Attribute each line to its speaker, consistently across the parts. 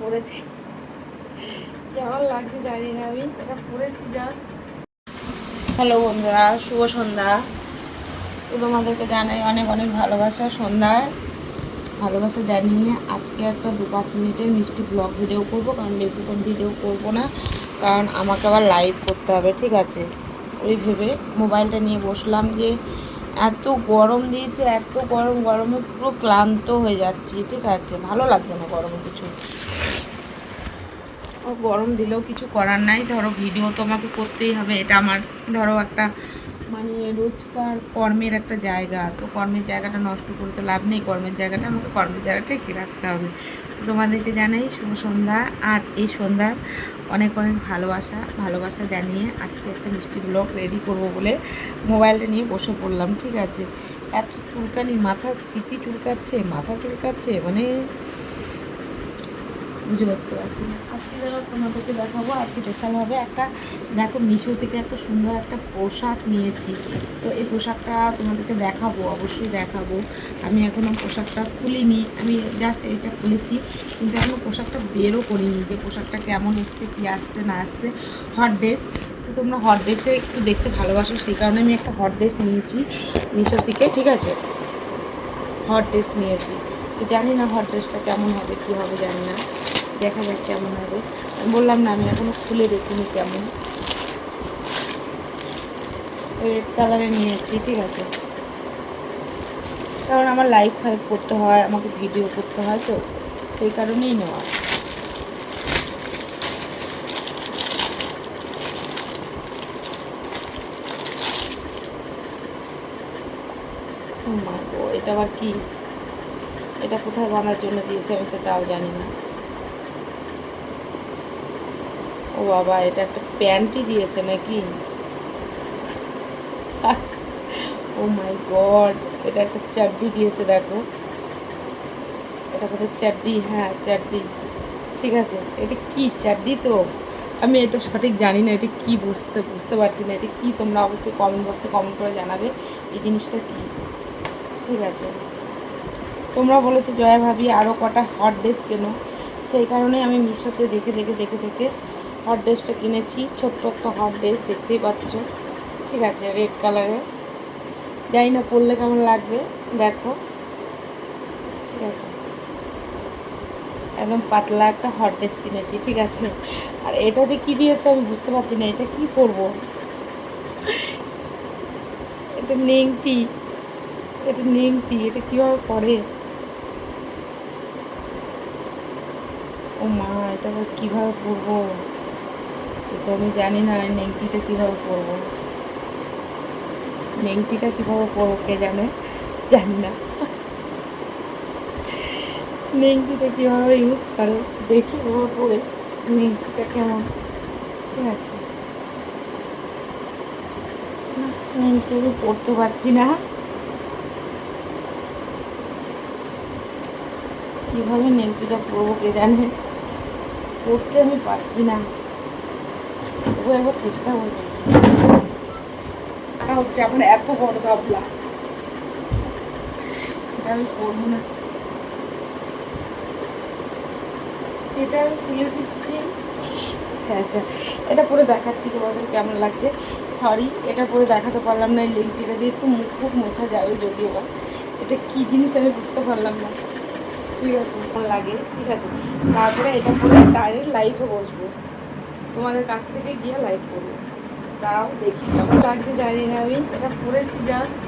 Speaker 1: পরেছি, কেমন লাগছে জানি না, আমি এটা পরেছি জাস্ট। হ্যালো বন্ধুরা, শুভ সন্ধ্যা। তো তোমাদেরকে জানাই অনেক অনেক ভালোবাসা। সন্ধ্যার ভালোবাসা জানিয়ে আজকে একটা 2-5 মিনিটের মিষ্টি ব্লগ ভিডিও করব, কারণ বেশিক্ষণ ভিডিও করব না, কারণ আমাকে আবার লাইভ করতে হবে, ঠিক আছে। ওই ভেবে মোবাইলটা নিয়ে বসলাম যে এত গরম দিয়েছে, এত গরমে পুরো ক্লান্ত হয়ে যাচ্ছি, ঠিক আছে। ভালো লাগছে না গরমে কিছু, গরম দিলেও কিছু করার নাই। ধরো ভিডিও তো আমাকে করতেই হবে, এটা আমার ধরো একটা মানে রোজকার কর্মের একটা জায়গা। তো কর্মের জায়গাটা নষ্ট করতে লাভ নেই, কর্মের জায়গাটা আমাকে কর্মের জায়গাটা ঠিক রাখতে হবে। তো তোমাদেরকে জানাই শুভ সন্ধ্যা। আর এই সন্ধ্যার অনেক অনেক ভালোবাসা জানিয়ে আজকে একটা মিষ্টি ব্লগ রেডি করব বলে মোবাইলটা নিয়ে বসে পড়লাম, ঠিক আছে। এত চুলকানি, মাথা সিপি চুলকাচ্ছে, মাথা চুলকাচ্ছে, মানে বুঝে করতে পারছি না। আজকে যেন তোমাদেরকে দেখাবো, আজকে স্পেশালভাবে একটা দেখো মিশো থেকে একটা সুন্দর একটা পোশাক নিয়েছি। তো এই পোশাকটা তোমাদেরকে দেখাবো, অবশ্যই দেখাবো। আমি এখনও পোশাকটা খুলিনি, আমি জাস্ট এইটা খুলেছি, কিন্তু এখনও পোশাকটা বেরও করিনি যে পোশাকটা কেমন এসছে, কী আসছে না আসছে। হট ড্রেস, তো তোমরা হট ড্রেসে একটু দেখতে ভালোবাসো, সেই কারণে আমি একটা হট ড্রেস নিয়েছি মিশো থেকে, ঠিক আছে। হট ড্রেস নিয়েছি, তো জানি না হট ড্রেসটা কেমন হবে, কী হবে জানি না, দেখা যাক কেমন হবে। বললাম না, আমি এখনও খুলে দেখিনি কেমন। রেড কালারে নিয়েছি, ঠিক আছে, কারণ আমার লাইভ ফাইভ করতে হয়, আমাকে ভিডিও করতে হয়, তো সেই কারণেই নেওয়া। এটা আবার কি, এটা কোথায় বাঁধার জন্য দিয়েছে আমি তো তাও জানি না। ও বাবা, এটা একটা প্যান্টই দিয়েছে নাকি? ও মাই গড, এটা একটা চাড্ডি দিয়েছে, দেখো এটা কোথায় চাড্ডি, হ্যাঁ চাড্ডি, ঠিক আছে। এটা কি চাড্ডি? তো আমি এটা সঠিক জানি না, এটা কি বুঝতে পারছি না, এটা কি। তোমরা অবশ্যই কমেন্ট বক্সে কমেন্ট করে জানাবে এই জিনিসটা কি, ঠিক আছে। তোমরা বলেছো জয়া ভাবি আরও কটা হট ড্রেস কেনো, সেই কারণেই আমি মিশোতে দেখে হট ড্রেসটা কিনেছি। ছোট্ট একটা হট ড্রেস, দেখতেই পাচ্ছ, ঠিক আছে, রেড কালারে। জানি না পরলে কেমন লাগবে, দেখো, ঠিক আছে। একদম পাতলা একটা হট ড্রেস কিনেছি, ঠিক আছে। আর এটা যে কি দিয়েছে আমি বুঝতে পারছি না, এটা কি করব। এটা নেংটি, এটা কীভাবে পরে? ও মা, এটা আবার কীভাবে পরবো, তো আমি জানি না নেংটিটা কীভাবে পরবো। নেংটিটা কীভাবে পরবো কে জানে, জানি না নেংটিটা কীভাবে ইউজ করে, দেখি ওভাবে পরে নেংটিটা কেমন, ঠিক আছে। নেংটি আমি পরতে পারছি না, কীভাবে নেংটিটা পরবো কে জানে, পরতে আমি পারছি না। তবু একবার চেষ্টা করবো। হচ্ছে এখন এত বড় ভাবলা, এটা আমি পরবো না, এটা আমি খুলে দিচ্ছি। আচ্ছা, এটা পরে দেখাচ্ছি তোমাদের কেমন লাগছে। সরি, এটা পরে দেখাতে পারলাম না, এই লেংটিটা দিয়ে একটু মুখ খুব মোছা যাবে যদিও বা। এটা কী জিনিস আমি বুঝতে পারলাম না, ঠিক আছে, কেমন লাগে, ঠিক আছে। তারপরে এটা পরে ডাইরেক্ট লাইভে বসবো, তোমাদের কাছ থেকে গিয়ে লাইভ করবো। তারাও দেখি কেমন লাগছে জানি না, আমি এটা পরেছি জাস্ট,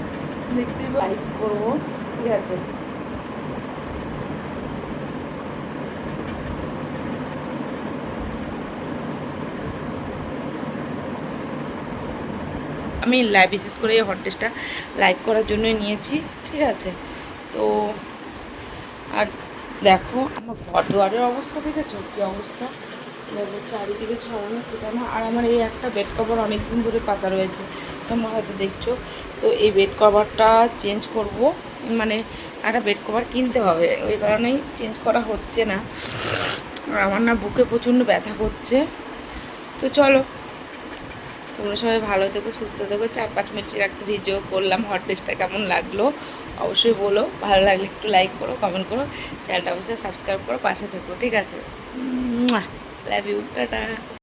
Speaker 1: দেখতে লাইভ করবো, ঠিক আছে। আমি লাইভ বিশেষ করে এই হট ড্রেসটা লাইভ করার জন্যই নিয়েছি, ঠিক আছে। তো আর দেখো আমার ঘর দুয়ারের অবস্থা, দেখেছো কী অবস্থা, দেখো চারিদিকে ছড়ানো ছিটানো। আর আমার এই একটা বেড কভার অনেক দিন ধরে পাতা রয়েছে, তোমরা হয়তো দেখছো। তো এই বেড কভারটা চেঞ্জ করব, মানে একটা বেড কভার কিনতে হবে, ওই কারণেই চেঞ্জ করা হচ্ছে না। আর আমার না বুকে প্রচণ্ড ব্যথা করছে। তো চলো, তোমরা সবাই ভালো থেকো, সুস্থ থেকো। 4-5 মিনিটের একটা ভিডিও করলাম, হট ড্রেসটা কেমন লাগলো অবশ্যই বলো। ভালো লাগলে একটু লাইক করো, কমেন্ট করো, চ্যানেলটা অবশ্যই সাবস্ক্রাইব করো, পাশে থেকো, ঠিক আছে। Love you, tata.